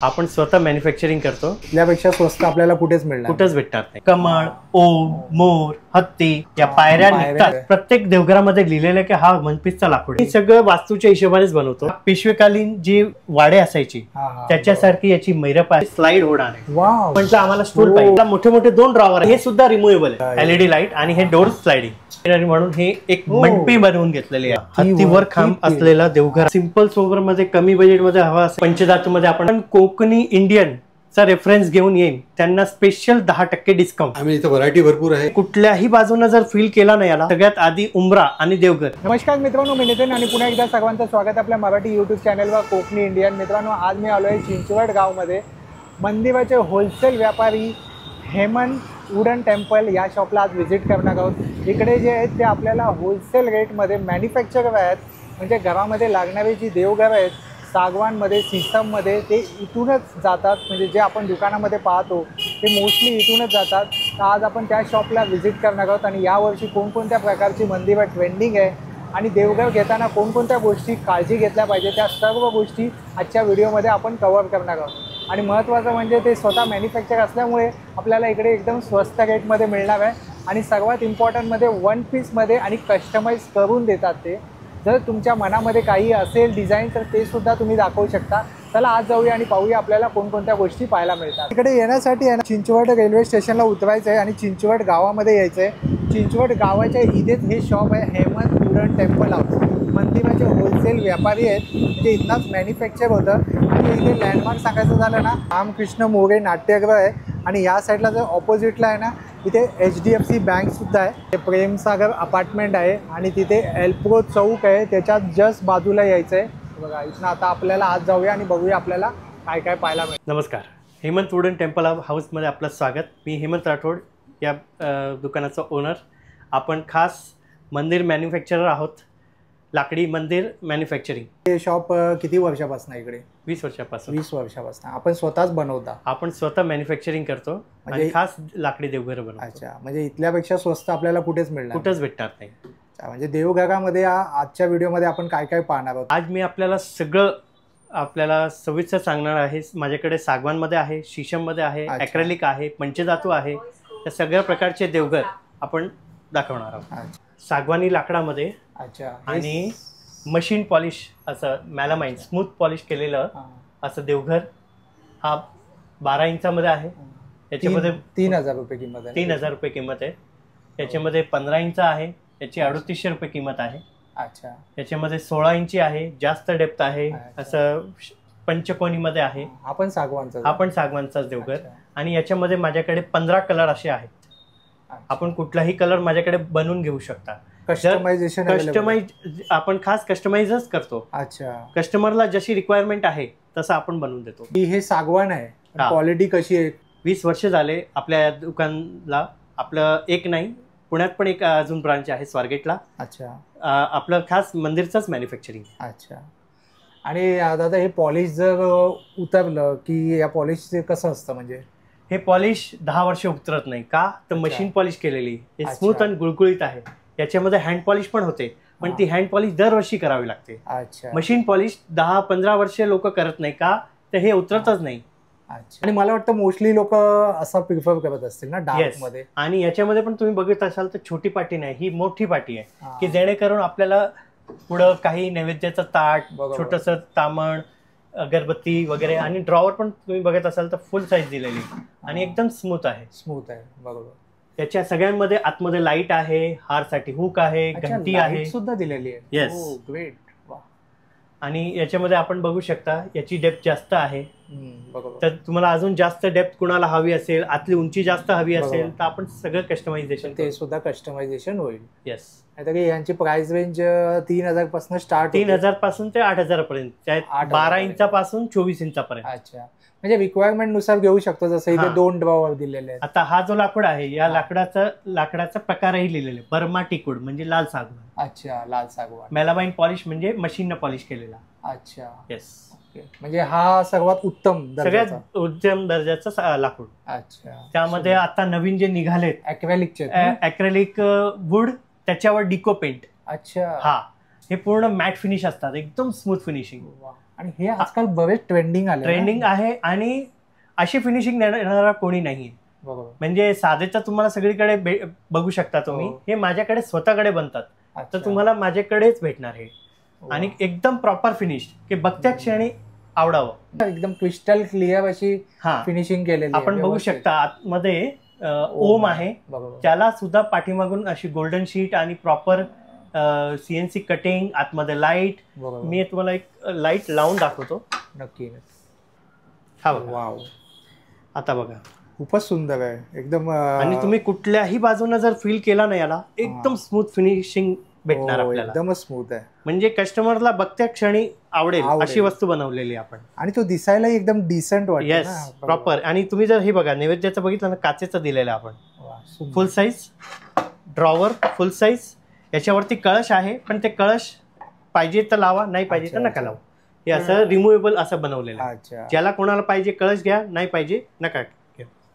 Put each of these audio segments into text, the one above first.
आपण स्वतः मॅन्युफॅक्चरिंग करतो. त्यापेक्षा स्वस्त आपल्याला कुठेच मिळणार, कुठेच भेटणार नाही. कमळ, ओम, मोर, हत्ती या पायऱ्या निघतात. प्रत्येक देवघरामध्ये लिहिलेलं की हा मनपीसचा लाकूड. हे सगळं वास्तूच्या हिशोबानेच बनवतो. पेशवेकालीन जी वाडे असायची त्याच्यासारखी याची मैरप स्लाइड होणार आहे. म्हणजे आम्हाला स्टूल पाहिजे. मोठे मोठे 2 ड्रॉवर हे सुद्धा रिमुवेबल आहे. LED लाईट आणि हे डोर स्लाइडिंग म्हणून हे एक मंडपी बनवून घेतलेली आहे. हत्तीवर खांब असलेला देवघर. सिंपल सोबर मध्ये कमी बजेट मध्ये हवा असेल, पंचधातू मध्ये आपण कोकणी इंडियन चा रेफरन्स घेऊन येईन त्यांना स्पेशल 10% डिस्काउंट. आम्ही इथे व्हरायटी भरपूर आहे. कुठल्याही बाजूने जर फील केला नाही याला, सगळ्यात आधी उमरा आणि देवघर. नमस्कार मित्रांनो, मी नितीन आणि पुन्हा एकदा सर्वांचं स्वागत आपल्या मराठी YouTube चॅनलवर कोकणी इंडियन. मित्रांनो, आज मी आलोय चिंचवड गावमध्ये. मंदिराचे होलसेल व्यापारी हेमंत वुडन टेम्पल या शॉपला आज व्हिजिट करणार आहोत. इकडे जे आहेत ते आपल्याला होलसेल रेटमध्ये मॅन्युफॅक्चर आहेत, म्हणजे घरामध्ये लागणारे जी देवघर आहेत सागवानमध्ये, सिस्टममध्ये, ते इथूनच जातात. म्हणजे जे आपण दुकानामध्ये पाहतो ते मोस्टली इथूनच जातात. तर आज आपण त्या शॉपला व्हिजिट करणार आहोत आणि यावर्षी कोणकोणत्या प्रकारची मंदिरं ट्रेंडिंग आहे आणि देवघर घेताना कोणकोणत्या गोष्टी काळजी घेतल्या पाहिजे त्या सर्व गोष्टी आजच्या व्हिडिओमध्ये आपण कव्हर करणार आहोत. आणि महत्त्वाचं म्हणजे ते स्वतः मॅन्युफॅक्चर असल्यामुळे आपल्याला इकडे एकदम स्वस्त रेटमध्ये मिळणार आहे. आणि सर्वात इम्पॉर्टंटमध्ये 1 पीसमध्ये आणि कस्टमाइज करून देतात ते. जर तुमच्या मनामध्ये काही असेल डिझाईन तर ते सुद्धा तुम्ही दाखवू शकता. चला आज जाऊया आणि पाहूया आपल्याला कोणकोणत्या गोष्टी पाहायला मिळतात. इकडे येण्यासाठी चिंचवड रेल्वे स्टेशनला उतरायचं आहे आणि चिंचवड गावामध्ये यायचं आहे. चिंचवड गावाच्या इथेच हे शॉप आहे, हेमंत वुडन टेम्पल हाऊस. मंदिराचे होलसेल व्यापारी आहेत, म्हणजे इथनाच मॅन्युफॅक्चर होतं. आणि इथे लँडमार्क सांगायचं झालं ना, रामकृष्ण मोरे नाट्यगृह आहे आणि या साईडला जर ऑपोजिटला आहे ना, इथे HDFC बँकसुद्धा आहे. प्रेमसागर अपार्टमेंट आहे आणि तिथे एल्प्रो चौक आहे, त्याच्यात जस्ट बाजूला यायचं आहे. बघा, इथनं आता आपल्याला आज जाऊया आणि बघूया आपल्याला काय काय पाहायला मिळेल. नमस्कार, हेमंत वुडन टेम्पल हाऊसमध्ये आपलं स्वागत. मी हेमंत राठोड, या दुकानाचा ओनर. आपण खास मंदिर मॅन्युफॅक्चरर आहोत, लाकडी मंदिर मॅन्युफॅक्चरिंग. हे शॉप किती वर्षापासून इकडे? 20 वर्षापासून. 20 वर्षापासून आपण स्वतःच बनवता? आपण स्वतः मॅन्युफॅक्चरिंग करतो आणि खास लाकडी देवघर बनवतो. अच्छा, म्हणजे इथल्यापेक्षा स्वस्त आपल्याला कुठेच मिळणार, कुठेच भेटणार नाही. म्हणजे देवघरामध्ये आजच्या व्हिडिओमध्ये आपण काय काय पाहणार आहोत? आज मी आपल्याला सगळं सविस्तर सांगणार आहे. माझ्याकडे सागवानमध्ये आहे, शीशममध्ये आहे, ॲक्रेलिक आहे, पंचधातू आहे. या सगळ्या प्रकारचे देवघर आपण दाखवणार आहोत. सागवानी लाकडामध्ये आणि मशीन पॉलिश असं मॅलामाइन स्मूथ पॉलिश केलेलं असं देवघर. हा 12 इंचामध्ये आहे. याच्यामध्ये 3000 रुपये किंमत आहे. 3000 रुपये किंमत आहे. याच्यामध्ये 15 इंच आहे, याची 3800 रुपये किंमत आहे. अच्छा, याच्यामध्ये 16 इंची आहे, जास्त डेप्थ आहे, असं पंचकोनीमध्ये आहे. आपण सागवानचाच देवघर. आणि याच्यामध्ये माझ्याकडे 15 कलर असे आहेत. आपण कुठलाही कलर माझ्याकडे बनवून घेऊ शकता. कस्टमाइज आपण खास कस्टमाइजच करतो. अच्छा, कस्टमरला जशी रिक्वायरमेंट आहे तसं आपण बनवून देतो. हे सागवान आहे, क्वालिटी कशी आहे? 20 वर्ष झाले आपल्या दुकानला. आपलं एक नाही, पुण्यात पण एक अजून ब्रांच आहे स्वारगेटला. अच्छा, आपलं खास मंदिरचंच मॅन्युफॅक्चरिंग. अच्छा. आणि दादा, हे पॉलिश जर उतरलं की या पॉलिशचे कसं असतं? म्हणजे हे पॉलिश 10 वर्ष उतरत नाही का, तर मशीन पॉलिश केलेली. हे स्मूथ आणि गुळगुळीत आहे. याच्यामध्ये हँड पॉलिश पण होते, पण ती हँड पॉलिश दरवर्षी करावी लागते. अच्छा, मशीन पॉलिश 10-15 वर्ष लोक करत नाही का, तर हे उतरतच नाही. अच्छा. आणि मला वाटतं मोस्टली लोक असा प्रिफर करत असतील ना डार्क मध्ये. आणि याच्यामध्ये पण तुम्ही बघत असाल तर छोटी पाटी नाही, ही मोठी पाटी आहे, की जेणेकरून आपल्याला पुढं काही नैवेद्याचं ताट, छोटंसं तामण, अगरबत्ती वगैरे. आणि ड्रॉवर पण तुम्ही बघत असाल तर फुल साईज दिलेली आणि एकदम स्मूथ आहे. बरोबर. त्याच्या सगळ्यांमध्ये आतमध्ये लाईट आहे, हारसाठी हुक आहे, घंटी आहे सुद्धा दिलेली आहे. Yes, great. आणि याच्यामध्ये आपण बघू शकता याची डेप्थ जास्त आहे. बरोबर. तर तुम्हाला अजून जास्त डेप्थ कुणाला हवी असेल, आतली उंची जास्त हवी असेल तर आपण सगळं कस्टमायझेशन, ते सुद्धा कस्टमायझेशन होईल. येस. तरी यांची प्राइस रेंज 3000 स्टार्ट, 3000 पासून ते 8000 पर्यंत, 12 इंचापासून 24 इंचापर्यंत. अच्छा, म्हणजे रिक्वायरमेंट नुसार घेऊ शकतो. जसं इथे 2 ड्रॉवर दिलेले आहेत. आता हा जो लाकूड आहे, या लाकडाचा प्रकारही लिहिलेला आहे, बर्मा टिकूड म्हणजे लाल सागवान. अच्छा, लाल सागवान. मेलामाइन पॉलिश म्हणजे मशीननं पॉलिश केलेला. अच्छा, येस. म्हणजे हा सर्वात उत्तम, सगळ्यात उत्तम दर्जाचा लाकूड. अच्छा. त्यामध्ये आता नवीन जे निघालेत ॲक्रेलिक वूड, त्याच्यावर डिको पेंट. अच्छा. हा, हे पूर्ण मॅट फिनिश असतात, एकदम स्मूथ फिनिशिंग. आणि हे आजकाल बरेच ट्रेंडिंग आहे आणि अशी फिनिशिंग देणारा कोणी नाहीये. म्हणजे साधेचा तुम्हाला सगळीकडे बघू शकता तुम्ही, हे माझ्याकडे स्वतःकडे बनतात, तर तुम्हाला माझ्याकडेच भेटणार हे. आणि एकदम प्रॉपर फिनिश की बघत्या क्षणी आवडावं. एकदम क्रिस्टल क्लिअर अशी फिनिशिंग केलेली आपण बघू शकता. आतमध्ये ओम आहे, त्याला सुद्धा पाठीमागून अशी गोल्डन शीट आणि प्रॉपर CNC कटिंग, आतमध्ये लाईट. मी तुम्हाला एक लाईट लावून दाखवतो. नक्की. हा वाव, आता बघा खूपच सुंदर आहे एकदम. आणि तुम्ही कुठल्याही बाजूने जर फील केला ना याला, एकदम स्मूथ फिनिशिंग भेटणार आपल्याला. एकदम स्मूथ आहे, म्हणजे कस्टमरला बघत्या क्षणी आवडेल अशी वस्तू बनवलेली आपण. आणि तो दिसायला एकदम डिसेंट वाटतो. Yes, proper. आणि तुम्ही जर हे बघा नैवेद्याचं बघितलं ना, काचेचं दिलेलं आपण, फुल साईज ड्रॉवर, फुल साईज. याच्यावरती कळश आहे, पण ते कळश पाहिजे तर लावा, नाही पाहिजे तर नका लावा. हे असं रिमुवेबल असं बनवलेलं आहे. ज्याला कोणाला पाहिजे कळश घ्या, नाही पाहिजे नका.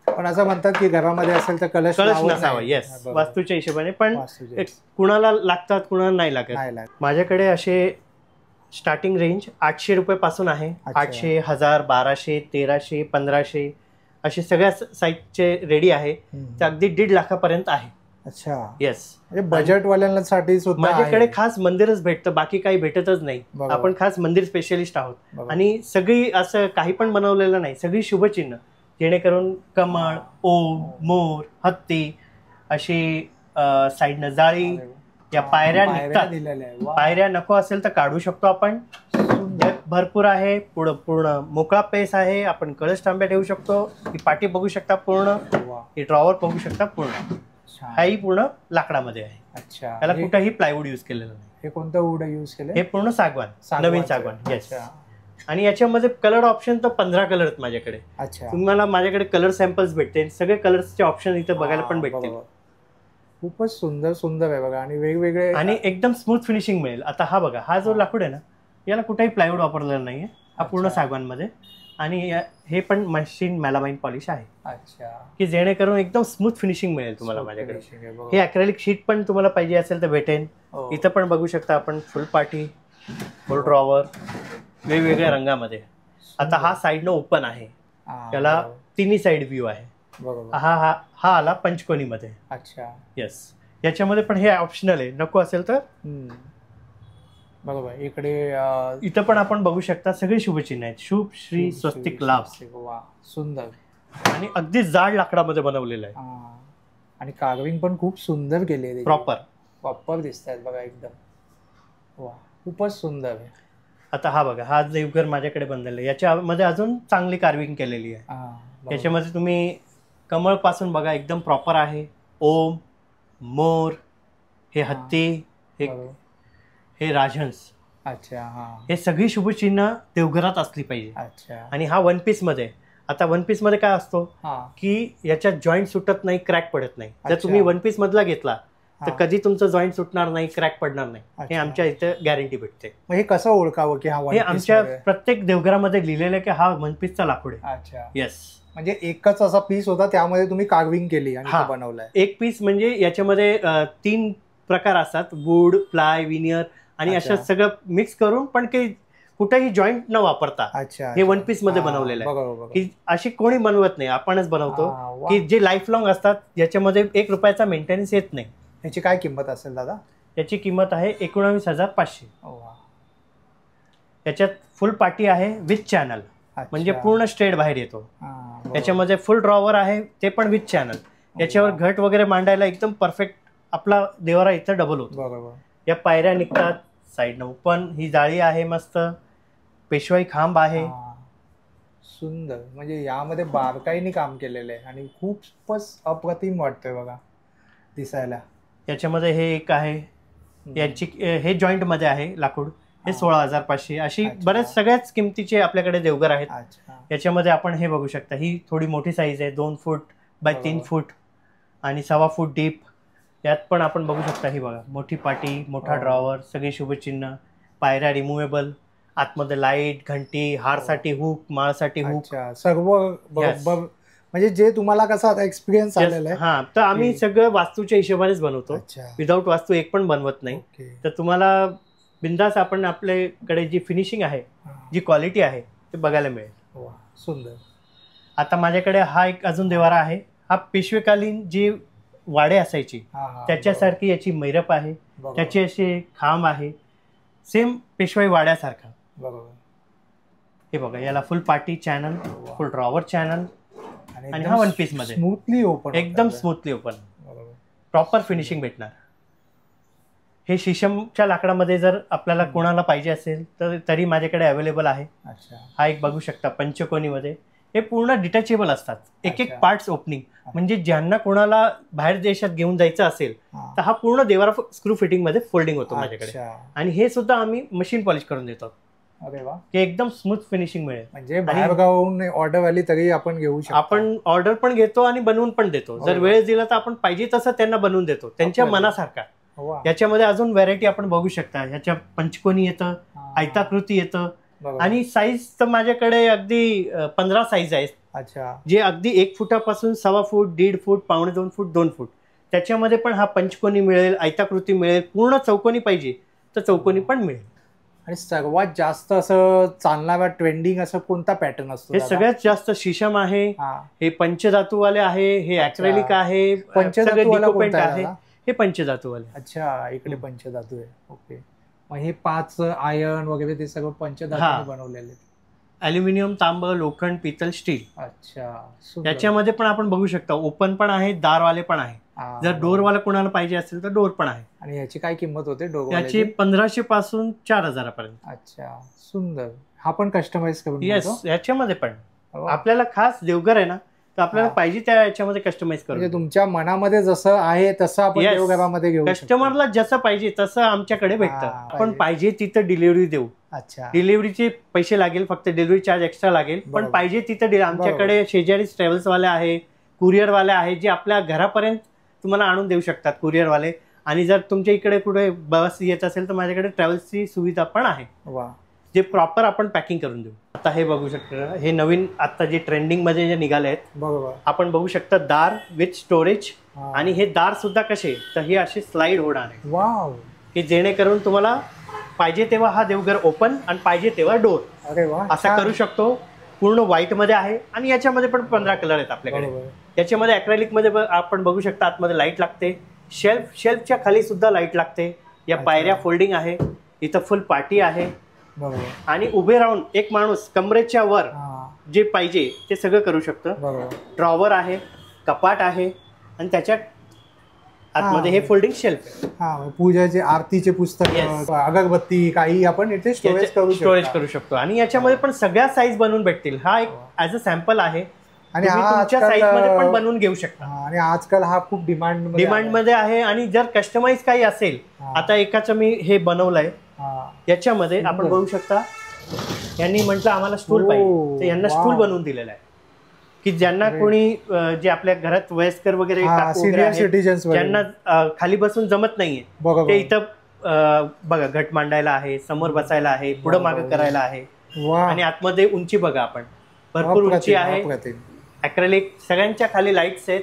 पण असं म्हणतात की घरामध्ये असेल तर कळश नसावा. येस, वास्तूच्या हिशोबाने. पण कुणाला लागतात, कुणाला नाही लागत. माझ्याकडे असे स्टार्टिंग रेंज 800 रुपयापासून आहे. 800, 1000, 1200, 1300, 1500 असे सगळ्या साईजचे रेडी आहे. ते अगदी 1.5 लाखापर्यंत आहे. अच्छा. येस, म्हणजे बजेट वाल्यांसाठी माझ्याकडे खास मंदिरच भेटतं, बाकी काही भेटतच नाही. आपण खास मंदिर स्पेशलिस्ट आहोत. आणि सगळी असं काही पण बनवलेलं नाही, सगळी शुभचिन्ह, जेणेकरून कमळ, ओम, मोर, हत्ती अशी साईडनं जाळी, या पायऱ्या निघतात. पायऱ्या नको असेल तर काढू शकतो आपण. भरपूर आहे. पूर्ण मोकळा पेस आहे. आपण कळश तांब्या ठेवू शकतो. ही पाटी बघू शकता पूर्ण, ही ड्रॉवर बघू शकता पूर्ण. हाही पूर्ण लाकडामध्ये आहे. अच्छा. त्याला कुठेही प्लायवूड युज केलेलं नाही. हे कोणतं वूड युज केलं? हे पूर्ण सागवान, नवीन सागवान. येस. आणि याच्यामध्ये कलर ऑप्शन तर 15 कलर आहेत माझ्याकडे. अच्छा. तुम्हाला माझ्याकडे कलर सॅम्पल्स भेटतील, सगळे कलर्सचे ऑप्शन इथे बघायला पण भेटतील. खूपच सुंदर सुंदर आहे बघा. आणि वेगवेगळे आणि एकदम स्मूथ फिनिशिंग मिळेल. आता हा बघा, हा जो लाकूड आहे ना, याला कुठेही प्लायवूड वापरलेला नाहीये. हा पूर्ण सागवानमध्ये. आणि हे पण मशीन मेलामाइन पॉलिश आहे. अच्छा. की जेणेकरून एकदम स्मूथ फिनिशिंग मिळेल तुम्हाला माझ्याकडे. हे अॅक्रेलिक शीट पण तुम्हाला पाहिजे असेल तर भेटेल. इथं पण बघू शकता आपण, फुल पाटी, फुल ड्रॉवर, वेगवेगळ्या रंगामध्ये. आता हा साईडनं ओपन आहे, त्याला तिन्ही साईड व्ह्यू आहे. हा आला पंचकोनीमध्ये. अच्छा. येस, याच्यामध्ये पण हे ऑप्शनल आहे, नको असेल तर. बरोबर. इकडे इथं पण आपण बघू शकता सगळी शुभचिन्ह आहेत. शुभ, श्री, स्वस्तिक, लाभ. सुंदर. आणि अगदी जाड लाकडामध्ये बनवलेलं आहे. आणि कार्विंग पण खूप सुंदर केली आहे. प्रॉपर दिसत आहेत बघा एकदम. वा, खूपच सुंदर आहे. आता हा बघा, हा देवघर माझ्याकडे बनलेला आहे. याच्यामध्ये अजून चांगली कार्विंग केलेली आहे. याच्यामध्ये तुम्ही कमळ पासून बघा, एकदम प्रॉपर आहे. ओम, मोर, हे हत्ती, हे राजहंस. अच्छा. हे सगळी शुभचिन्ह देवघरात असली पाहिजे. अच्छा. आणि हा वन पीस मध्ये. आता वन पीस मध्ये काय असतो की याच्यात जॉईंट सुटत नाही, क्रॅक पडत नाही. जर तुम्ही वन पीस मधला घेतला तर कधी तुमचं जॉईंट सुटणार नाही, क्रॅक पडणार नाही. हे आमच्या इथे गॅरंटी भेटते. हे कसं ओळखावं की हे आमच्या प्रत्येक देवघरामध्ये लिहिलेलं आहे की हा वन पीसचा लाकूड आहे. अच्छा. येस. म्हणजे एकच असा पीस होता, त्यामध्ये तुम्ही कार्विंग केली आणि बनवलाय. एक पीस म्हणजे याच्यामध्ये 3 प्रकार असतात, वूड, प्लाय, विनियर आणि अशा सगळं मिक्स करून, पण काही कुठेही जॉईंट न वापरता. अच्छा. हे वन पीस मध्ये बनवलेलं आहे. की अशी कोणी बनवत नाही, आपणच बनवतो. की जे लाईफ लॉंग असतात, याच्यामध्ये 1 रुपयाचा मेंटेनन्स येत नाही. याची काय किंमत असेल दादा? याची किंमत आहे 19,500. याच्यात फुल पाटी आहे विथ चॅनल, म्हणजे पूर्ण स्ट्रेट बाहेर येतो. याच्यामध्ये फुल ड्रॉवर आहे, ते पण विथ चॅनल. याच्यावर घट वगैरे मांडायला एकदम परफेक्ट आपला देवारा इथं डबल होतो. या पायऱ्या निघतात, साईडनं ओपन, ही जाळी आहे मस्त, पेशवाई खांब आहे. सुंदर. म्हणजे यामध्ये बारकाईने काम केलेलं आहे आणि खूपच अप्रतिम वाटतंय बघा दिसायला. याच्यामध्ये हे एक आहे, याची हे जॉईंट मध्ये आहे लाकूड, हे 16,500. अशी बऱ्याच सगळ्याच किमतीचे आपल्याकडे देवघर आहेत. याच्यामध्ये आपण हे बघू शकता, ही थोडी मोठी साईज आहे, 2 फूट बाय 3 फूट आणि 1.25 फूट डीप. यात पण आपण बघू शकता, ही बघा मोठी पाटी, मोठा ड्रॉवर, सगळी शुभचिन्ह, पायऱ्या रिमुवेबल, आतमध्ये लाईट, घंटी, हारसाठी हुक, माळसाठी हुक, सर्व. म्हणजे जे तुम्हाला कसं आता एक्सपिरियन्स आलेला आहे. हा, तर आम्ही सगळं वास्तूच्या हिशोबानेच बनवतो. विदाऊट वास्तू एक पण बनवत नाही. तर तुम्हाला बिंदास आपण आपल्याकडे जी फिनिशिंग आहे, जी क्वालिटी आहे ते बघायला मिळेल. सुंदर. आता माझ्याकडे हा एक अजून देवारा आहे. हा पेशवेकालीन जी वाडे असायची त्याच्यासारखी याची मैरप आहे, त्याचे असे खांब आहे, सेम पेशवाई वाड्यासारखा. बरोबर. हे बघा, याला फुल पार्टी चॅनल, फुल ड्रॉवर चॅनल आणि हा वन पीस मध्ये स्मूथली ओपन, एकदम स्मूथली ओपन, प्रॉपर फिनिशिंग भेटणार. हे शीशमच्या लाकडामध्ये जर आपल्याला कोणाला पाहिजे असेल तर तरी माझ्याकडे अवेलेबल आहे. हा एक बघू शकता पंचकोनीमध्ये. हे पूर्ण डिटॅचेबल असतात, एक एक पार्ट्स ओपनिंग. म्हणजे ज्यांना कोणाला बाहेर देशात घेऊन जायचं असेल तर हा पूर्ण देवारा स्क्रू फिटिंग मध्ये फोल्डिंग होतो माझ्याकडे. आणि हे सुद्धा आम्ही मशीन पॉलिश करून देतो. अरे वा. की एकदम स्मूथ फिनिशिंग मिळेल. म्हणजे बाहेरगावून ऑर्डर आली तरी आपण घेऊ शकतो. आपण ऑर्डर पण घेतो आणि बनवून पण देतो. जर वेळ दिला तर आपण पाहिजे तसं त्यांना बनवून देतो, त्यांच्या मनासारखा. याच्यामध्ये अजून व्हरायटी आपण बघू शकता. ह्याच्या पंचकोनी येतं, आयताकृती येतं आणि साईज तर माझ्याकडे अगदी 15 साईज आहेत. अच्छा. जे अगदी 1 फुटापासून 1.25 फूट, 1.5 फूट, 1.25 फूट, 2 फूट त्याच्यामध्ये पण हा पंचकोनी मिळेल, आयताकृती मिळेल. पूर्ण चौकोनी पाहिजे तर चौकोनी पण मिळेल. आणि सर्वात जास्त असं चालणारा ट्रेंडिंग असं कोणता पॅटर्न असतो? हे सगळ्यात जास्त शीशम आहे, हे पंचधातूवाले आहे, हे ॲक्रेलिक आहे, पंचधातूवाला आहे, हे पंचधातूवाले. अच्छा, इकडे पंचधातू आहे. ओके. मग हे 5 आयर्न वगैरे ते सगळं पंचधातूने बनवलेले. ॲल्युमिनियम, तांब, लोखंड, पितल, स्टील. अच्छा. याच्यामध्ये पण आपण बघू शकता ओपन पण आहे, दारवाले पण आहे. जर डोरवाला कोणाला पाहिजे असेल तर डोर पण आहे. आणि याची काय किंमत होते डोर? याची 1500 पासून 4000 पर्यंत. अच्छा, सुंदर. हा पण कस्टमाइज करून? येस, याच्यामध्ये पण आपल्याला खास देवघर आहे ना, तर आपल्याला पाहिजे त्या याच्यामध्ये कस्टमाइज करून. म्हणजे तुमच्या मनामध्ये जसं आहे तसं आपण देवघरामध्ये घेऊ. कस्टमरला जसं पाहिजे तसं आमच्याकडे भेटतं. पण पाहिजे तिथं डिलिव्हरी देऊ. अच्छा. डिलिव्हरीचे पैसे लागेल, फक्त डिलिव्हरी चार्ज एक्स्ट्रा लागेल. पण पाहिजे तिथं आमच्याकडे शेजारी ट्रॅव्हल्स वाले आहे, कुरिअर वाले आहे, जे आपल्या घरापर्यंत तुम्हाला आणून देऊ शकतात, कुरिअर वाले. आणि जर तुमच्या इकडे कुठे बस येत असेल तर माझ्याकडे ट्रॅव्हल्सची सुविधा पण आहे, जे प्रॉपर आपण पॅकिंग करून देऊ. आता हे बघू शकता, हे नवीन आता जे ट्रेंडिंग मध्ये जे निघाले आहेत. बरोबर. आपण बघू शकता दार विथ स्टोरेज. आणि हे दार सुद्धा कसे तर हे असे स्लाइड होणार आहे. वाव. की जेणेकरून तुम्हाला पाहिजे तेव्हा हा देवघर ओपन आणि पाहिजे तेव्हा डोर. अरे वा. असं करू शकतो. पूर्ण व्हाईट मध्ये आहे आणि याच्यामध्ये पण 15 कलर आहेत आपल्याकडे. याच्यामध्ये ॲक्रेलिक मध्ये आपण बघू शकता आतमध्ये लाईट लागते. शेल्फच्या खाली सुद्धा लाईट लागते. या पायऱ्या फोल्डिंग आहे. इथं फुल पार्टी आहे. आणि उभे राहून एक माणूस कमरेच्या वर जे पाहिजे ते सगळं करू शकतं. ड्रॉवर आहे, कपाट आहे आणि त्याच्या आतमध्ये हे फोल्डिंग शेल्फ. पूजाचे आरतीचे पुस्तक, अगरबत्ती काही आपण इथे स्टोरेज करू शकतो. आणि याच्यामध्ये पण सगळ्या साईज बनवून भेटतील. हा एक ॲज अ सॅम्पल आहे आणि तुमच्या साईज मध्ये पण बनवून घेऊ शकता. आणि आजकाल हा खूप डिमांड मध्ये आहे. आणि जर कस्टमाइज काही असेल, आता एकाचं मी हे बनवलंय, याच्यामध्ये आपण बघू शकता यांनी म्हटलं आम्हाला स्टूल पाहिजे, तर यांना स्टूल बनवून दिलेलं आहे. की ज्यांना कोणी जे आपल्या घरात वयस्कर वगैरे ज्यांना खाली बसून जमत नाहीये, ते इथं बघा घट मांडायला आहे, समोर बसायला आहे, पुढं मागं करायला आहे. आणि आतमध्ये उंची बघा आपण, भरपूर उंची आहे. ॲक्रेलिक, सगळ्यांच्या खाली लाईट्स आहेत.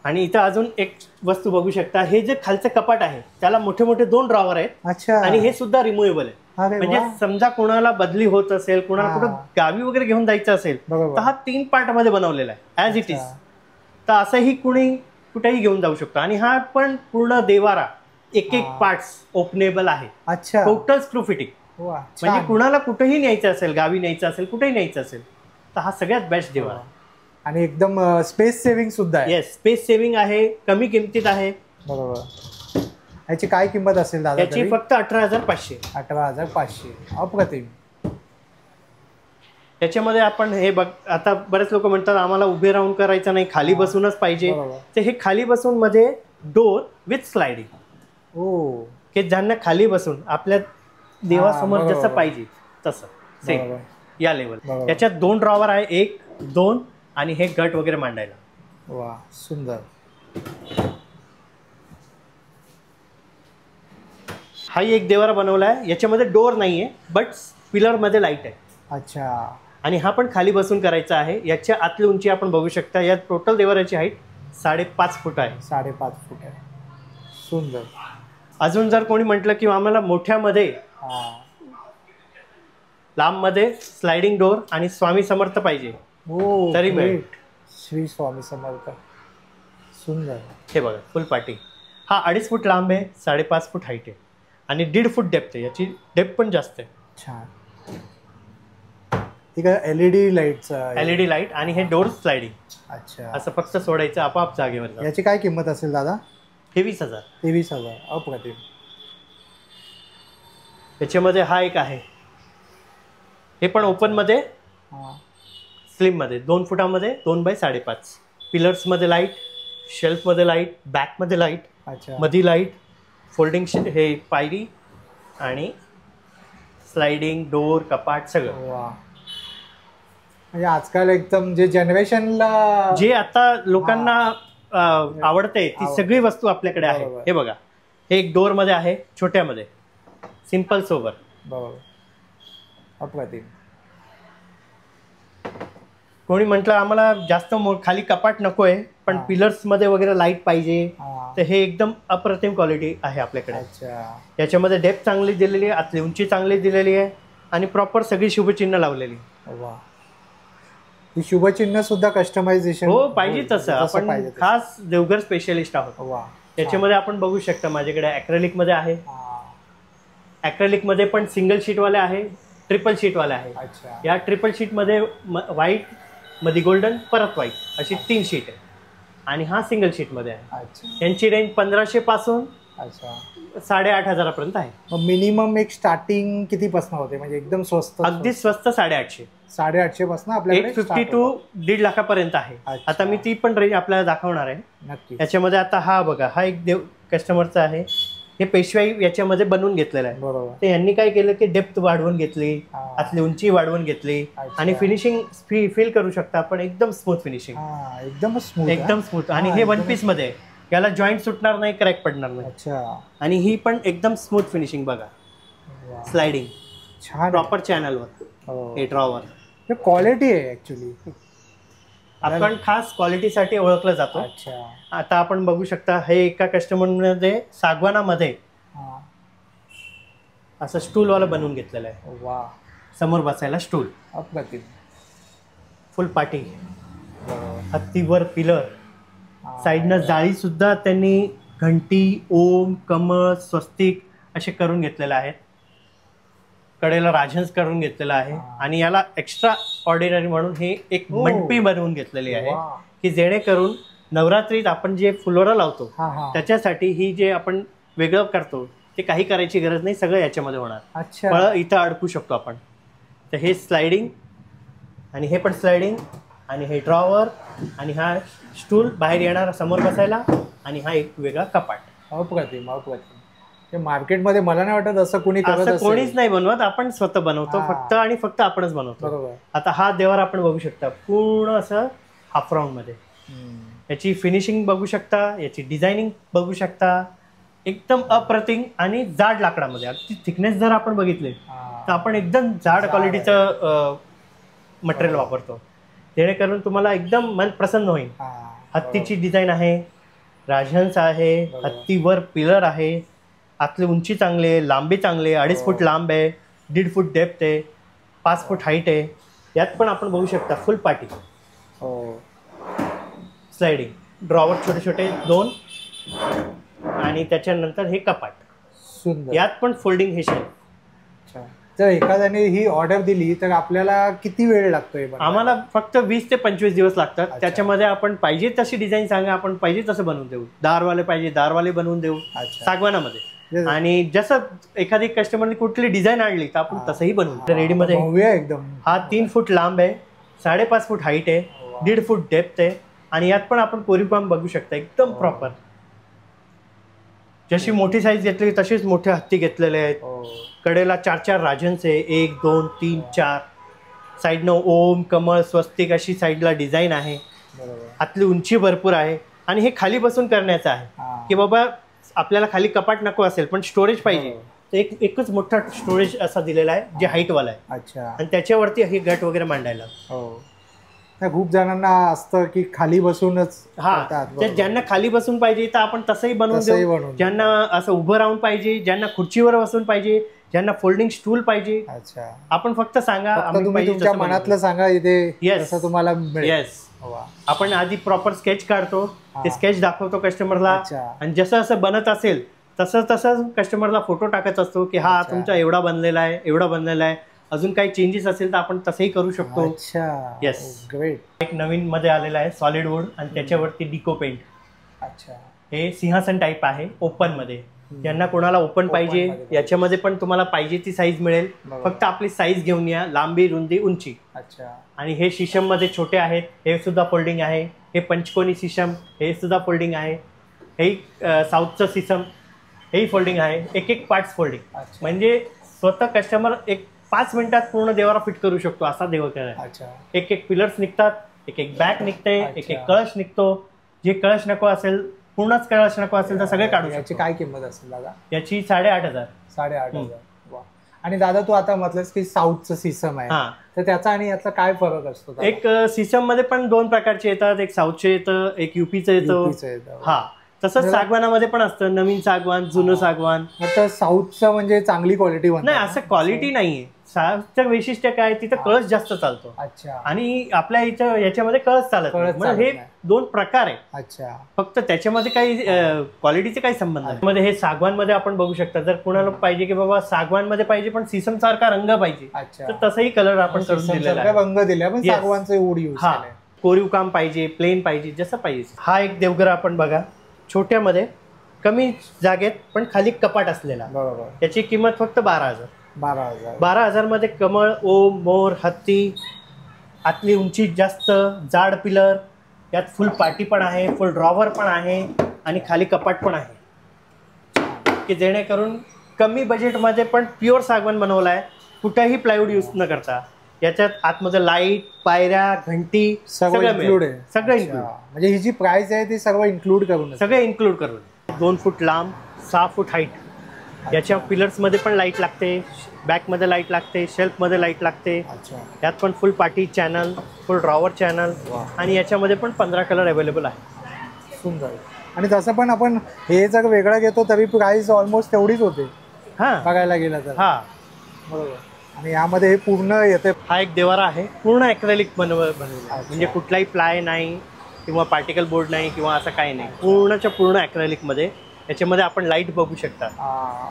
आणि इथं अजून एक वस्तू बघू शकता, हे जे खालचं कपाट आहे त्याला मोठे मोठे 2 ड्रॉवर आहेत. आणि हे सुद्धा रिमूव्हेबल आहे. म्हणजे समजा कोणाला बदली होत असेल, कोणाला कुठं गावी वगैरे घेऊन जायचं असेल तर हा 3 पार्ट मध्ये बनवलेला आहे ऍज इट इज. तर असंही कुणी कुठेही घेऊन जाऊ शकतो. आणि हा पण पूर्ण देवारा एक पार्ट्स ओपनेबल आहे. Total screw fitting. म्हणजे कुणाला कुठेही न्यायचं असेल, गावी न्यायचं असेल, कुठेही न्यायचं असेल तर हा सगळ्यात बेस्ट देवारा. आणि एकदम स्पेस सेव्हिंग सुद्धा आहे. येस, स्पेस सेव्हिंग आहे, कमी किमतीत आहे. बरोबर. याची काय किंमत असेल दादा? याची फक्त 18,500. 18,500. अप्रतिम. याच्यामध्ये आपण हे बघ, आता बरेच लोक म्हणतात आम्हाला उभे राहून करायचं नाही, खाली बसूनच पाहिजे. तर हे खाली बसून मध्ये डोर विथ स्लायडिंग. की ज्यांना खाली बसून आपल्या देवासमोर जसं पाहिजे तसं सेम या लेवल. याच्यात 2 ड्रॉवर आहे, 1, 2 आणि हे गट वगैरे मांडायला. वा, सुंदर. हाही एक देवारा बनवला आहे. याच्यामध्ये डोर नाहीये, बट पिलर मध्ये लाईट आहे. अच्छा. आणि हा पण खाली बसून करायचा आहे. याच्या आतली उंची आपण बघू शकता. या टोटल देवाराची हाईट 5.5 फूट आहे. 5.5 फूट आहे. सुंदर. अजून जर कोणी म्हटलं की आम्हाला मोठ्यामध्ये लांब मध्ये स्लायडिंग डोर आणि स्वामी समर्थ पाहिजे तरी मिळेल. श्री स्वामी समर्थ सुंदर. हे बघा फुल पाटी. हा 2.5 फूट लांब आहे, 5.5 फूट हाईट आहे आणि 1.5 फूट डेप्थ आहे. याची डेप्थ पण जास्त आहे. छान. ठीक आहे. एलईडी लाईट आणि हे डोर स्लायडिंग. अच्छा. असं फक्त सोडायचं आपोआप जागेवर. याची काय किंमत असेल दादा? 23,000. 23,000. अप्रतिम. याच्यामध्ये हा एक आहे, हे पण ओपन मध्ये स्लिम मध्ये 2 फुटामध्ये 2x5.5. पिलर्स मध्ये लाईट, शेल्फ मध्ये लाईट, बॅक मध्ये लाईट, मध्ये लाईट, फोल्डिंग हे पायरी आणि स्लायडिंग डोर कपाट सगळं. म्हणजे आजकाल एकदम जे जनरेशनला जे आता लोकांना आवडते ती सगळी वस्तू आपल्याकडे आहे. हे बघा, हे एक डोर मध्ये आहे, छोट्यामध्ये सिंपल सोबर. बरोबर. अप्रतिम. कोणी म्हटलं आम्हाला जास्त खाली कपाट नकोय पण पिलर्स मध्ये वगैरे लाईट पाहिजे, तर हे एकदम अप्रतिम क्वालिटी आहे आपल्याकडे. याच्यामध्ये डेप्थ चांगली दिलेली आहे, आतली उंची चांगली दिलेली आहे आणि प्रॉपर सगळी शुभचिन्ह लावलेली. ही शुभचिन्ह सुद्धा कस्टमायझेशन हो पाहिजे तसं. आपण खास देवघर स्पेशलिस्ट आहोत. त्याच्यामध्ये आपण बघू शकता माझ्याकडे ॲक्रेलिक मध्ये आहे. ॲक्रेलिक मध्ये पण सिंगल शीट वाले आहे, ट्रिपल शीट वाले आहे. या ट्रिपल शीट मध्ये व्हाईट मध्ये गोल्डन परत व्हाईट अशी 3 शीट आहे आणि हा सिंगल शीट मध्ये आहे. यांची रेंज 1500 पासून 8,500 पर्यंत आहे. मिनिमम एक स्टार्टिंग किती पासून होते? म्हणजे एकदम स्वस्त, अगदी स्वस्त 850 पासून आपल्याकडे 850 to 1.5 लाखापर्यंत आहे. आता मी ती पण रेंज आपल्याला दाखवणार आहे. नक्की. याच्यामध्ये आता हा बघा, हा एक देव कस्टमरचा आहे. हे पेशवाई याच्यामध्ये बनवून घेतलेलं आहे. बरोबर. ते यांनी काय केलं की डेप्थ वाढवून घेतली, आतली उंची वाढवून घेतली आणि फिनिशिंग फील करू शकता आपण एकदम स्मूथ फिनिशिंग. एकदम स्मूथ. आणि हे 1 पीस मध्ये, याला जॉईंट सुटणार नाही, क्रॅक पडणार नाही. अच्छा. आणि ही पण एकदम स्मूथ फिनिशिंग बघा. स्लायडिंग छान, प्रॉपर चॅनलवर, हे ड्रॉवर. क्वालिटी आहे ऍक्च्युली. आपण खास क्वालिटीसाठी ओळखलं जातो. आता आपण बघू शकता, हे एका कस्टमरमध्ये सागवानामध्ये असं स्टूल वाला बनवून घेतलेलं आहे. वा. समोर बसायला स्टूल. अप्रतिम. फुल पाटी, हत्तीवर पिलर, साईडनं जाळी सुद्धा त्यांनी घंटी, ओम, कमळ, स्वस्तिक असे करून घेतलेले आहेत. कडेला राजहंस करून घेतलेला आहे आणि याला एक्स्ट्रा ऑर्डिनरी म्हणून हे एक मंडपी बनवून घेतलेली आहे की जेणेकरून नवरात्रीत आपण जे फुलोरा लावतो त्याच्यासाठी ही जे आपण वेगळं करतो ते काही करायची गरज नाही, सगळं याच्यामध्ये होणार. फळं इथं अडकू शकतो आपण. तर हे स्लायडिंग आणि हे पण स्लायडिंग आणि हे ड्रॉवर आणि हा स्टूल बाहेर येणार समोर बसायला आणि हा एक वेगळा कपाट. अप्रतिम. मार्केटमध्ये मला नाही वाटत असं कोणीच नाही बनवत, आपण स्वतः बनवतो फक्त आपणच बनवतो. आता हा देवार आपण बघू शकता पूर्ण असं हाफ राऊंड मध्ये. याची फिनिशिंग बघू शकता, याची डिझायनिंग बघू शकता, एकदम अप्रतिम आणि जाड लाकडामध्ये. अगदी थिकनेस जर आपण बघितले तर आपण एकदम जाड क्वालिटीचं मटेरियल वापरतो जेणेकरून तुम्हाला एकदम मन प्रसन्न होईल. हत्तीची डिझाईन आहे, राजहंस आहे, हत्तीवर पिलर आहे, आतली उंची चांगली आहे, लांबी चांगली आहे, 2.5 फूट लांब आहे, 1.5 फूट डेप्थ आहे, 5 फूट हाईट आहे. यात पण आपण बघू शकता फुल पाटी, स्लायडिंग, ड्रॉवर छोटे छोटे 2 आणि त्याच्यानंतर हे कपाट. यात पण फोल्डिंग हे शेल्फ. जर एखाद्याने ही ऑर्डर दिली तर आपल्याला किती वेळ लागतोय? आम्हाला फक्त 20 ते 25 दिवस लागतात. त्याच्यामध्ये आपण पाहिजे तशी डिझाईन सांगा, आपण पाहिजे तसं बनवून देऊ. दारवाले पाहिजे दारवाले बनवून देऊ सागवानामध्ये. आणि जसं एखादी कस्टमरने कुठली डिझाईन आणली तर आपण तसंही बनवू रेडीमध्ये. एकदम. हा 3 फूट लांब आहे, 5.5 फूट हाईट आहे, 1.5 फूट डेप्थ आहे आणि यात पण आपण कोरीवकाम बघू शकता एकदम प्रॉपर. जशी मोठी साईज घेतली तशीच मोठे हत्ती घेतलेले आहेत. कडेला 4 राजहंस आहे, 1 2 3 4. साईडनं ओम, कमळ, स्वस्तिक अशी साईडला डिझाईन आहे. आतली उंची भरपूर आहे आणि हे खाली बसून करण्याचं आहे की बाबा आपल्याला खाली कपाट नको असेल पण स्टोरेज पाहिजे तर एकच मोठा स्टोरेज असा दिलेला आहे जे हाईटवाला आहे. आणि त्याच्यावरती हे गट वगैरे मांडायला. खूप जणांना असतं की खाली बसूनच ज्यांना खाली बसून पाहिजे तर आपण तसंही बनवून देऊ, ज्यांना असं उभं राहून पाहिजे, ज्यांना खुर्चीवर बसून पाहिजे, ज्यांना फोल्डिंग स्टूल पाहिजे. अच्छा, आपण फक्त सांगा, तुम्ही तुमच्या मनातलं सांगा इथे कसं तुम्हाला मिळेल. आपण आधी प्रॉपर स्केच काढतो, ते स्केच दाखवतो कस्टमरला, आणि जसं जसं बनत असेल तसं तसं कस्टमरला फोटो टाकत असतो की हा तुमचा एवढा बनलेला आहे, एवढा बनलेला आहे. अजून काही चेंजेस असेल तर आपण तसंही करू शकतो. Yes, great. एक नवीन मध्ये आलेला आहे सॉलिड वुड आणि त्याच्यावरती डिको पेंट. अच्छा, हे सिंहासन टाईप आहे ओपन मध्ये. ज्यांना कोणाला ओपन पाहिजे याच्यामध्ये पण तुम्हाला पाहिजे ती साईज मिळेल. फक्त आपली साईज घेऊन या, लांबी, रुंदी, उंची. अच्छा, आणि हे शिशम मध्ये छोटे आहेत, हे सुद्धा फोल्डिंग आहे. हे पंचकोनी शिशम, हे सुद्धा फोल्डिंग आहे. हे साऊथचं शिशम, हेही फोल्डिंग आहे. एक एक पार्ट्स फोल्डिंग, म्हणजे स्वतः कस्टमर एक 5 मिनिटात पूर्ण देवारा फिट करू शकतो असा देवकर आहे. एक एक पिलर्स निघतात, एक एक बॅक निघते, एक एक कळश निघतो. जे कळश नको असेल, पूर्णच कळश नको असेल तर सगळे काढू. याची काय किंमत असेल दादा? याची 8,500. 8,500. आणि दादा तू आता म्हटलंस की साऊथचं सिस्टम आहे, तर त्याचा आणि याचा काय फरक असतो? एक सिस्टम मध्ये पण 2 प्रकारचे येतात, एक साऊथचे येतं, एक युपीचं येतं. हा, तसंच सागवानामध्ये पण असतं, नवीन सागवान, जुनं सागवान. आता साऊथचं म्हणजे चांगली क्वालिटी नाही, असं क्वालिटी नाहीये. साऊथचं वैशिष्ट्य काय, तिथं कळस जास्त चालतो. अच्छा, आणि आपल्या इथं याच्यामध्ये कळस चालत नाही. हे 2 प्रकार आहे. अच्छा, फक्त त्याच्यामध्ये काही क्वालिटीचे काही संबंध नाही. मध्ये हे सागवान मध्ये आपण बघू शकता, जर कुणाला पाहिजे की बाबा सागवान मध्ये पाहिजे पण सिसम सारखा रंग पाहिजे, तर तसंही कलर आपण करून दिलेला आहे. रंग दिला पण सागवानचे वूड यूज केलंय. कोरीव काम पाहिजे, प्लेन पाहिजे, जसं पाहिजे. हा एक देवघर आपण बघा, छोट्यामध्ये कमी जागेत पण खाली कपाट असलेला. बरोबर. त्याची किंमत फक्त 12,000. 12,000 मध्ये कमळ, ओम, मोर, हत्ती. आतली उंची जास्त, जाड पिलर, यात फुल पाटी पण आहे, फुल ड्रॉवर पण आहे आणि खाली कपाट पण आहे, की जेणेकरून कमी बजेटमध्ये पण प्युअर सागवान बनवला आहे, कुठेही प्लायवूड यूज न करता. याच्यात आतमध्ये लाईट, पायऱ्या, घंटी सगळं इन्क्लूड आहे. सगळं इन्क्लूड, म्हणजे ही जी प्राइस आहे ती सगळं इन्क्लूड करून, सगळं इन्क्लूड करून. 2 फूट लांब, 6 फूट हाईट. याच्या पिलर्स मध्ये पण लाईट लागते, बॅक मध्ये लाईट लागते, शेल्फ मध्ये लाईट लागते. यात पण फुल पाटी चॅनल, फुल ड्रॉवर चॅनल, आणि याच्यामध्ये पण 15 कलर अवेलेबल आहे. सुंदर. आणि तसं पण आपण हे जर वेगळं घेतो तरी प्राइस ऑलमोस्ट तेवढीच होते बघायला गेलं तर. हा, बरोबर. आणि यामध्ये हे पूर्ण येते. हा एक देवारा आहे, पूर्ण ॲक्रेलिक बनवलेला, म्हणजे कुठलाही प्लाय नाही किंवा पार्टिकल बोर्ड नाही किंवा असं काही नाही, पूर्णच्या पूर्ण ॲक्रेलिक मध्ये. याच्यामध्ये आपण लाईट बघू शकता,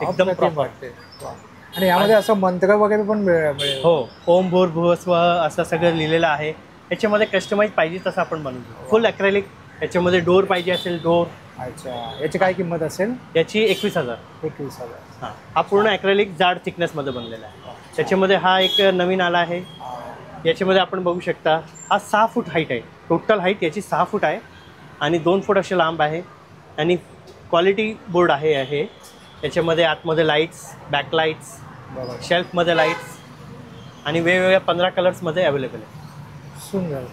एकदम प्रॉपर. आणि यामध्ये असं मंत्र वगैरे पण मिळेल. हो, ओम भूर भुवस्व असं सगळं लिहिलेलं आहे. याच्यामध्ये कस्टमाइज पाहिजे तसं आपण बनवतो, फुल ॲक्रेलिक. याच्यामध्ये डोर पाहिजे असेल, डोर. अच्छा, याची काय किंमत असेल? याची 21,000. 21,000. हा पूर्ण ॲक्रेलिक जाड थिकनेस मध्ये बनलेला आहे. त्याच्यामध्ये हा एक नवीन आला आहे. याच्यामध्ये आपण बघू शकता, हा 6 फूट हाईट आहे. टोटल हाईट याची 6 फूट आहे आणि 2 फूट असे लांब आहे. आणि क्वालिटी बोर्ड आहे. याच्यामध्ये आतमध्ये लाईट्स, बॅकलाईट्स, शेल्फमध्ये लाईट्स आणि वेगवेगळ्या 15 कलर्समध्ये अवेलेबल आहे. सुंदर.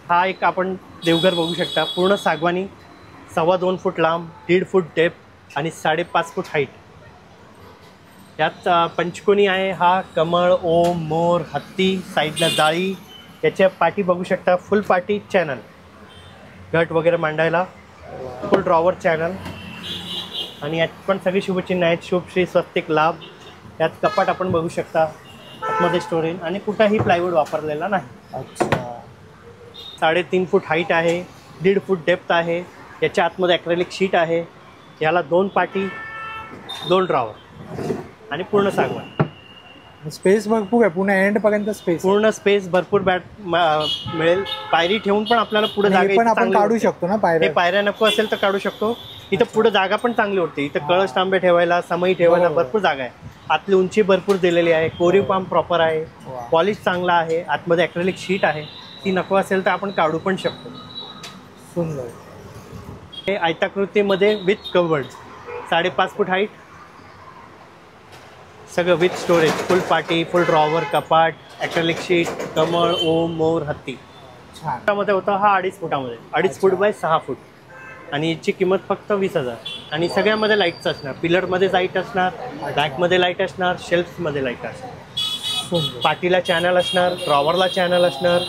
हा एक आपण देवघर बघू शकता, पूर्ण सागवानी, 2.25 फूट लांब, 1.5 फूट डेप्थ आणि 5.5 फूट हाईट. यात पंचकोनी आहे. हा कमळ, ओम, मोर, हत्ती, साईडला जाळी. याच्या पाठी बघू शकता, फुल पाटी चॅनल, घट वगैरे मांडायला, फुल ड्रॉवर चॅनल. आणि यात पण सगळी शुभचिन्ह आहेत, शुभ, श्री, स्वस्तिक, लाभ. यात कपाट आपण बघू शकता, आतमध्ये स्टोरेज, आणि कुठंही प्लायवूड वापरलेला नाही. अच्छा. 3.5 फूट हाईट आहे, 1.5 फूट डेप्थ आहे. याच्या आतमध्ये ॲक्रेलिक शीट आहे. याला 2 पाटी, 2 ड्रॉवर आणि पूर्ण सागवान. स्पेस भरपूर आहे, पूर्ण एंड पर्यंत स्पेस, पूर्ण स्पेस भरपूर मिळेल. पायरी ठेवून पण आपल्याला पुढे जागा पण आपण काढू शकतो ना. पायऱ्या नको असेल तर काढू शकतो. इथं पुढे जागा पण चांगली होती. इथं कळश तांबे ठेवायला, समई ठेवायला भरपूर जागा आहे. आतली उंची भरपूर दिलेली आहे, कोरीव काम प्रॉपर आहे, पॉलिश चांगला आहे. आतमध्ये ॲक्रेलिक शीट आहे, ती नको असेल तर आपण काढू पण शकतो. सुंदर. हे आयताकृतीमध्ये विथ कवर्ड, 5.5 फूट हाईट, सगळं विथ स्टोरेज, फुल पाटी, फुल ड्रॉवर, कपाट, ॲक्रेलिक शीट, कमळ, ओम, मोर, हत्ती. फुटामध्ये होता हा 2.5 फुटामध्ये, 2.5 फूट बाय 6 फूट. आणि याची किंमत फक्त 20,000. आणि सगळ्यामध्ये लाईट्स असणार, पिलरमध्ये लाईट असणार, बॅकमध्ये लाईट असणार, शेल्फ्समध्ये लाईट असणार. पाटीला चॅनल असणार, ड्रॉवरला चॅनल असणार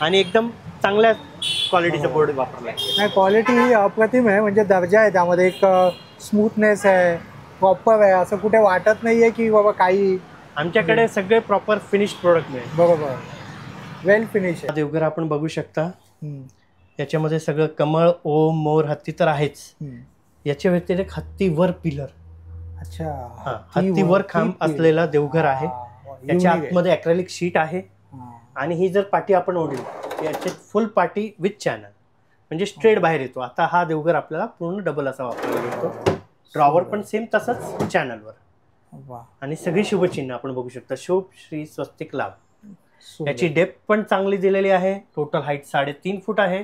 आणि एकदम चांगल्या क्वालिटीचा बोर्ड वापरलाय. नाही, क्वालिटी ही अप्रतिम आहे, म्हणजे दर्जा आहे त्यामध्ये. एक स्मूथनेस आहे, प्रॉपर आहे, असं कुठे वाटत नाहीये की बाबा काही. आमच्याकडे सगळे प्रॉपर फिनिश प्रोडक्ट मिळेल. बरोबर, वेल फिनिश आहे. देवघर आपण बघू शकता, याच्यामध्ये सगळं कमळ, ओम, मोर, हत्ती तर आहेच. याच्या व्यतिरिक्त हत्तीवर पिलर, अच्छा, हत्तीवर खांब असलेला देवघर आहे. याच्या आतमध्ये अॅक्रेलिक शीट आहे आणि ही जर पाटी आपण ओढली याची फुल पाटी विथ चॅनल, म्हणजे स्ट्रेट बाहेर येतो. आता हा देवघर आपल्याला पूर्ण डबल असा वापरला जातो. ड्रॉवर पण सेम तसंच चॅनलवर. आणि सगळी शुभचिन्ह आपण बघू शकता. शुभ, श्री, स्वस्तिक, लाभ. याची डेप्थ पण चांगली दिलेली आहे. टोटल हाईट 3.5 फूट आहे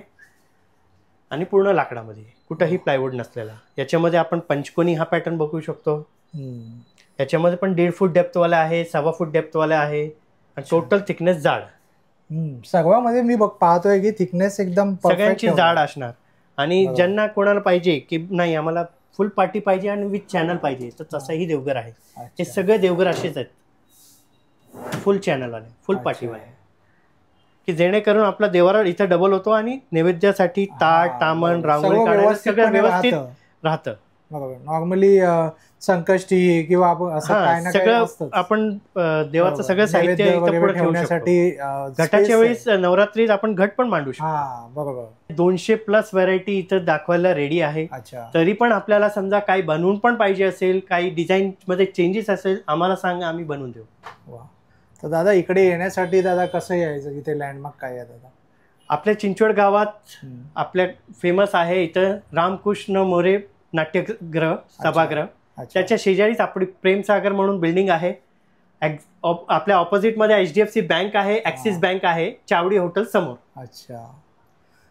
आणि पूर्ण लाकडामध्ये, कुठंही प्लायवूड नसलेला. याच्यामध्ये आपण पंचकोनी हा पॅटर्न बघू शकतो. याच्यामध्ये पण 1.5 फूट डेप्थवाला आहे, 1.25 फूट डेप्थवाला आहे आणि टोटल थिकनेस जाड. सगळ्यामध्ये मी पाहतोय की थिकनेस एकदम सगळ्यांची जाड असणार. आणि ज्यांना कोणाला पाहिजे की नाही आम्हाला फुल पार्टी पाहिजे आणि विथ चॅनल पाहिजे, तर तसाही देवघर आहे. हे सगळे देवघर असेच आहेत, फुल चॅनल आले, फुल पार्टीवाले, की जेणेकरून आपला देवारा इथं डबल होतो आणि नैवेद्यासाठी ताट, तामण, रांगोळी काढायला सगळं व्यवस्थित राहतं. नॉर्मली संकष्टी किंवा सगळं आपण देवाचं सगळं साहित्य इथं पुढे ठेवण्यासाठी. घटाच्या वेळेस नवरात्रीत आपण घट पण मांडू शकतो. बरोबर, 200+ व्हरायटी इथं दाखवायला रेडी आहे. तरी पण आपल्याला समजा काही बनवून पण पाहिजे असेल, काही डिझाईन मध्ये चेंजेस असेल, आम्हाला सांगा, आम्ही बनवून देऊ. तर दादा इकडे येण्यासाठी दादा कसं यायचं, इथे लँडमार्क काय आहे दादा? आपल्या चिंचवड गावात आपल्या फेमस आहे इथं रामकृष्ण मोरे नाट्यगृह, सभागृह. त्याच्या शेजारीच आपली प्रेमसागर म्हणून बिल्डिंग आहे. आपल्या ऑपोजिट मध्ये HDFC बँक आहे, ऍक्सिस बँक आहे, चावडी हॉटेल समोर. अच्छा,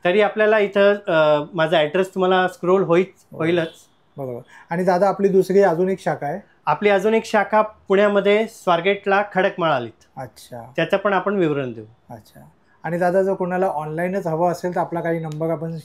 तरी आपल्याला इथं माझा ऍड्रेस तुम्हाला स्क्रोल होईलच. बरोबर. आणि दादा आपली दुसरी अजून एक शाखा आहे? आपली अजून एक शाखा पुण्यामध्ये स्वारगेटला खडकमाळ आलीत. अच्छा, त्याचं पण आपण विवरण देऊ. अच्छा. आणि दादा जर कोणाला ऑनलाईनच हवं असेल तर आपला काही नंबर आपण?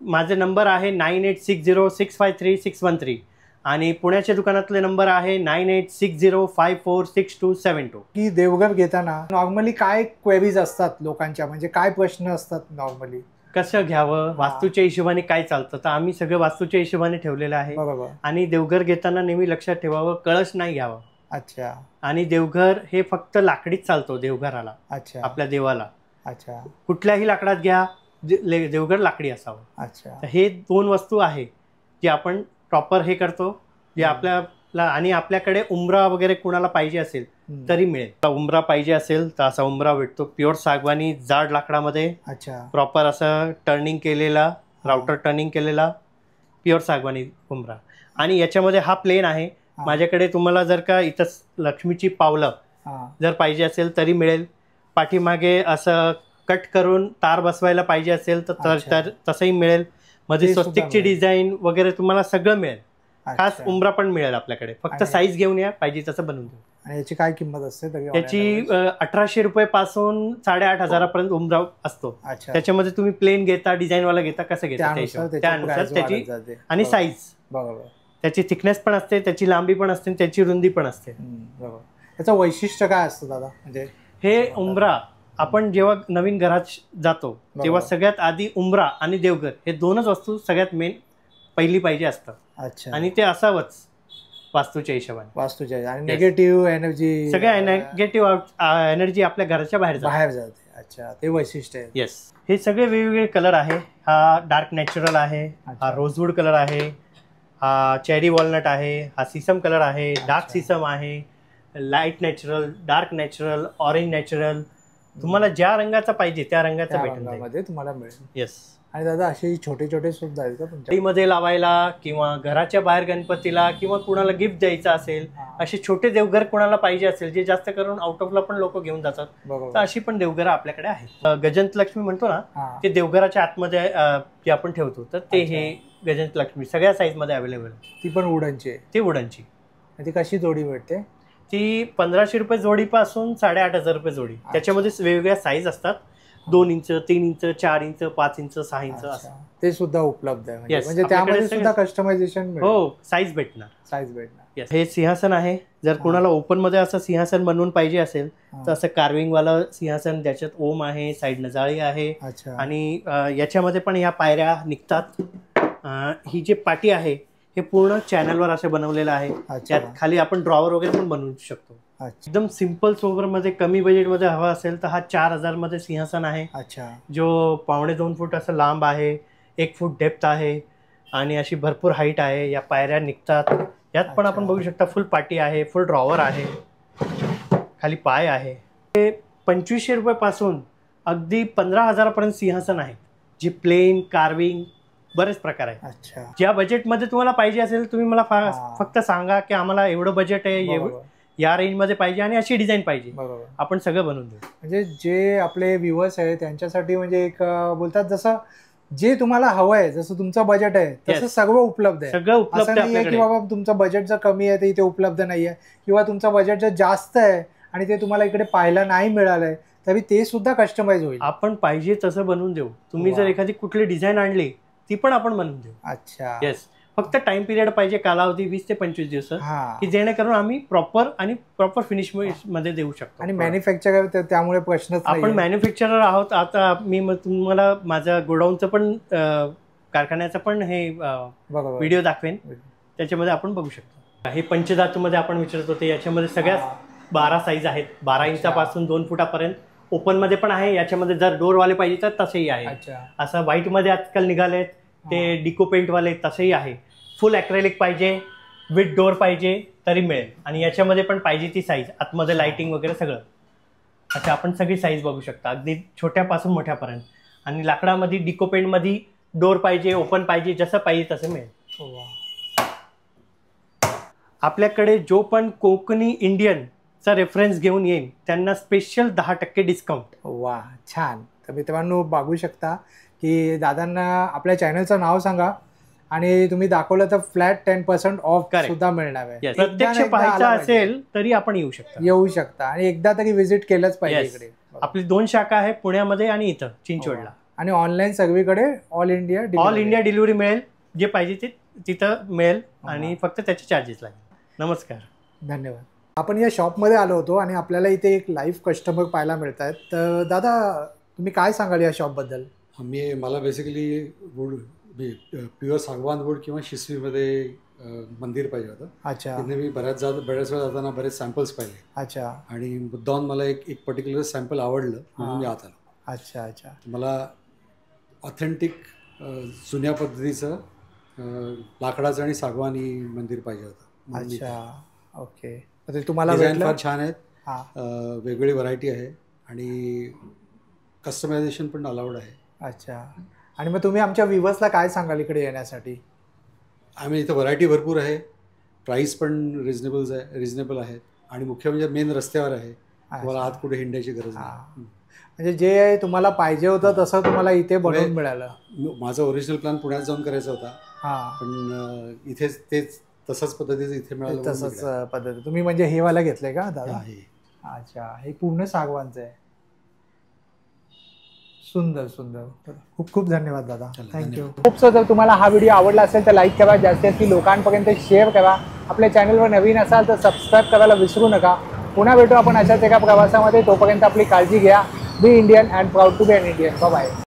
माझे नंबर आहे 9860653613 आणि पुण्याच्या दुकानातले नंबर आहे 9860546272. की देवघर घेताना नॉर्मली काय क्वेरीज असतात लोकांच्या, म्हणजे काय प्रश्न असतात नॉर्मली? कसं घ्यावं, वास्तूच्या हिशोबाने काय चालतं, तर आम्ही सगळं वास्तूच्या हिशोबाने ठेवलेलं आहे. आणि देवघर घेताना नेहमी लक्षात ठेवावं, कळश नाही घ्यावं. अच्छा. आणि देवघर हे फक्त लाकडीच चालतो देवघराला. अच्छा. आपल्या देवाला. अच्छा. कुठल्याही लाकडात घ्या, देवघर लाकडी असावं. अच्छा. हे 2 वस्तू आहे जे आपण प्रॉपर हे करतो, जे आपल्याला. आणि आपल्याकडे उंबरा वगैरे कुणाला पाहिजे असेल तरी मिळेल. उंबरा पाहिजे असेल तर असा उंबरा भेटतो, प्युअर सागवानी, जाड लाकडामध्ये. अच्छा. प्रॉपर असं टर्निंग केलेला, राउटर टर्निंग केलेला प्युअर सागवानी उंबरा. आणि याच्यामध्ये हा प्लेन आहे माझ्याकडे. तुम्हाला जर का इथं लक्ष्मीची पावलं जर पाहिजे असेल तरी मिळेल. पाठीमागे असं कट करून तार बसवायला पाहिजे असेल तर तसंही मिळेल. मध्ये स्वस्तिकची डिझाईन वगैरे तुम्हाला सगळं मिळेल. खास उंबरा पण मिळेल आपल्याकडे. फक्त साईज घेऊन या, पाहिजे तसं बनवून देऊ. आणि याची काय किंमत असते? याची 1800 रुपये पासून 8500 पर्यंत उंबरा असतो. त्याच्यामध्ये तुम्ही प्लेन घेता, डिझाईन वाला घेता, कसं घेता त्यानुसार त्याची. आणि साईज त्याची थिकनेस पण असते, त्याची लांबी पण असते, त्याची रुंदी पण असते. त्याचं वैशिष्ट्य काय असतं दादा? म्हणजे हे उंबरा आपण जेव्हा नवीन घरात जातो तेव्हा सगळ्यात आधी उंबरा आणि देवघर हे 2च वस्तू सगळ्यात मेन पहिली पाहिजे असतात. अच्छा. आणि ते असावंच वास्तूच्या हिशोबाने. वास्तूच्या. आणि निगेटिव्ह एनर्जी, सगळ्या निगेटिव्ह एनर्जी आपल्या घराच्या बाहेर जाते. अच्छा, ते वैशिष्ट्य आहे. येस. हे सगळे वेगवेगळे कलर आहे. हा डार्क नॅचरल आहे, हा रोजवूड कलर आहे, हा चेरी वॉलनट आहे, हा सीसम कलर आहे, डार्क सीसम आहे, light natural, dark natural, orange natural. तुम्हाला ज्या रंगाचा पाहिजे त्या रंगाचा भेटेल तुम्हाला मिळेल. येस. आणि दादा असे छोटे छोटे सुद्धा आहेत का मध्ये लावायला किंवा घराच्या बाहेर गणपतीला किंवा कुणाला गिफ्ट द्यायचं असेल, असे छोटे देवघर कुणाला पाहिजे असेल जे जास्त करून आउट ऑफला पण लोक घेऊन जातात, तर अशी पण देवघर आपल्याकडे आहेत. गजंत लक्ष्मी म्हणतो ना, ते देवघराच्या आतमध्ये जे आपण ठेवतो, तर ते हे गजंत लक्ष्मी सगळ्या साईज मध्ये अवेलेबल. ती पण वुडनची आहे? ती वुडनची. ती कशी जोडी भेटते? ती 1500 रुपये जोडीपासून 8500 रुपये जोडी. त्याच्यामध्ये वेगवेगळ्या साईज असतात. 2 inch, 3 inch, 4 inch, 5 inch, 6 inch असं ते सुद्धा उपलब्ध आहे Yes, म्हणजे त्यामध्ये आपल्याकडे सुद्धा कस्टमायझेशन हो साईज भेटणार. साईज भेटणार. Yes. हे सिंहासन आहे. जर कोणाला ओपन मध्ये असं सिंहासन बनवून पाहिजे असेल तर असं कार्विंग वाला सिंहासन, ज्याच्यात ओम आहे, साईड नजाळी आहे आणि याच्यामध्ये पण ह्या पायऱ्या निघतात. ही जी पाटी आहे हे पूर्ण चॅनलवर असं बनवलेलं आहे. त्यात खाली आपण ड्रॉवर वगैरे पण बनवू शकतो. एकदम सिंपल सोबर मध्ये कमी बजेट मध्ये हवा असेल तर हा 4000 मध्ये सिंहासन आहे. जो 2.25 फूट असं लांब आहे, 1 फूट डेप्थ आहे आणि अशी भरपूर हाईट आहे. या पायऱ्या निघतात. यात पण आपण बघू शकता फुल पाटी आहे, फुल ड्रॉवर आहे, खाली पाय आहे. हे 2500 रुपये पासून अगदी 15,000 पर्यंत सिंहासन आहे, जे प्लेन कार्विंग बरेच प्रकार आहे. ज्या बजेटमध्ये तुम्हाला पाहिजे असेल तुम्ही मला फक्त सांगा की आम्हाला एवढं बजेट आहे, या रेंज मध्ये पाहिजे आणि अशी डिझाईन पाहिजे, आपण सगळं बनवून देऊ. म्हणजे जे आपले व्ह्युअर्स आहे त्यांच्यासाठी म्हणजे एक बोलतात जसं जे तुम्हाला हवं आहे, जसं तुमचं बजेट आहे तसं सगळं उपलब्ध आहे. सगळं उपलब्ध आहे की बाबा तुमचं बजेट जर कमी आहे तर इथे उपलब्ध नाहीये, किंवा तुमचं बजेट जर जास्त आहे आणि ते तुम्हाला इकडे पाहायला नाही मिळालंय तरी ते सुद्धा कस्टमाइज होईल. आपण पाहिजे तसं बनवून देऊ. तुम्ही जर एखादी कुठली डिझाईन आणली ती पण आपण बनवून देऊ. अच्छा. येस, फक्त टाइम पिरियड पाहिजे, कालावधी 20 ते 25 दिवस, की जेणेकरून आम्ही प्रॉपर फिनिश मध्ये देऊ शकतो. आणि मॅन्युफॅक्चरर त्यामुळे प्रश्नच नाही. आपण मॅन्युफॅक्चरर आहोत. आता मी तुम्हाला माझ्या गोडाऊनचं पण कारखान्याचं पण हे व्हिडिओ दाखवेन, त्याच्यामध्ये आपण बघू शकतो. हे पंचधातूमध्ये आपण विचारत होते, याच्यामध्ये सगळ्यात 12 साईज आहेत. 12 इंचापासून 2 फुटापर्यंत ओपन मध्ये पण आहे. याच्यामध्ये जर डोरवाले पाहिजे तर तसेही आहे. असं व्हाईट मध्ये आजकाल निघालेत ते डिको पेंट वाले, तसेही आहे. फुल ॲक्रेलिक पाहिजे, विथ डोर पाहिजे तरी मिळेल. आणि याच्यामध्ये पण पाहिजे ती साईज, आतमध्ये लाइटिंग वगैरे सगळं. अच्छा, आपण सगळी साईज बघू शकता, अगदी छोट्यापासून मोठ्यापर्यंत. आणि लाकडामध्ये डिको पेंट मध्ये डोर पाहिजे, ओपन पाहिजे, जसं पाहिजे तसं मिळेल. आपल्याकडे जो पण कोकणी इंडियन चा रेफरन्स घेऊन येईल त्यांना स्पेशल 10% डिस्काउंट. वा, छान. तर मित्रांनो बघू शकता की दादांना आपल्या चॅनलचं नाव सांगा आणि तुम्ही दाखवलं तर फ्लॅट 10% ऑफ सुद्धा मिळणार आहे. प्रत्यक्ष पाहायचं असेल तरी आपण येऊ शकता आणि एकदा तरी व्हिजिट केलंच पाहिजे. इकडे आपली 2 शाखा आहे, पुण्यामध्ये आणि इथं चिंचवडला. आणि ऑनलाईन सगळीकडे ऑल इंडिया डिलिव्हरी मिळेल. जे पाहिजे ते तिथं मिळेल आणि फक्त त्याचे चार्जेस लागेल. नमस्कार, धन्यवाद. आपण या शॉपमध्ये आलो होतो आणि आपल्याला इथे एक लाईव्ह कस्टमर पाहायला मिळत आहेत. तर दादा तुम्ही काय सांगाल या शॉपबद्दल? मला बेसिकली वूड प्युअर सागवान वूड किंवा शिसवीमध्ये मंदिर पाहिजे होतं. अच्छा. तिथे मी बऱ्याच वेळा जाताना बरेच सॅम्पल्स पाहिले. अच्छा. आणि मुद्दाम मला एक पर्टिक्युलर सॅम्पल आवडलं म्हणून मी आत आलो. अच्छा अच्छा. मला ऑथेंटिक जुन्या पद्धतीचं लाकडाचं आणि सागवानी मंदिर पाहिजे होतं. अच्छा, ओके. तुम्हाला डिझाईन फार छान आहेत, वेगवेगळी व्हरायटी आहे आणि कस्टमायझेशन पण अलाउड आहे. अच्छा. आणि मग तुम्ही आमच्या व्ह्युअर्सला काय सांगाल इकडे येण्यासाठी? आम्ही इथं व्हरायटी भरपूर आहे, प्राईस पण रिजनेबल आहेत आणि मुख्य म्हणजे मेन रस्त्यावर आहे. तुम्हाला आत कुठे हिंडायची गरज नाही. म्हणजे जे तुम्हाला पाहिजे होतं तसं तुम्हाला इथे बनवून मिळालं. माझा ओरिजिनल प्लॅन पुण्यात जाऊन करायचा होता, पण इथेच तेच तसंच पद्धतीचं इथे मिळालं. तसंच पद्धती तुम्ही म्हणजे हे वाला घेतलंय का दादा? अच्छा, हे पूर्ण सागवानचं आहे. सुंदर सुंदर. खूप खूप धन्यवाद दादा, थँक्यू. खूपसं जर तुम्हाला हा व्हिडिओ आवडला असेल तर लाईक करा, जास्तीत लोकांपर्यंत शेअर करा. आपल्या चॅनलवर नवीन असाल तर सबस्क्राईब करायला विसरू नका. पुन्हा भेटू आपण अशाच एका प्रवासामध्ये. तोपर्यंत आपली काळजी घ्या. Be Indian and proud to be an Indian. Bye.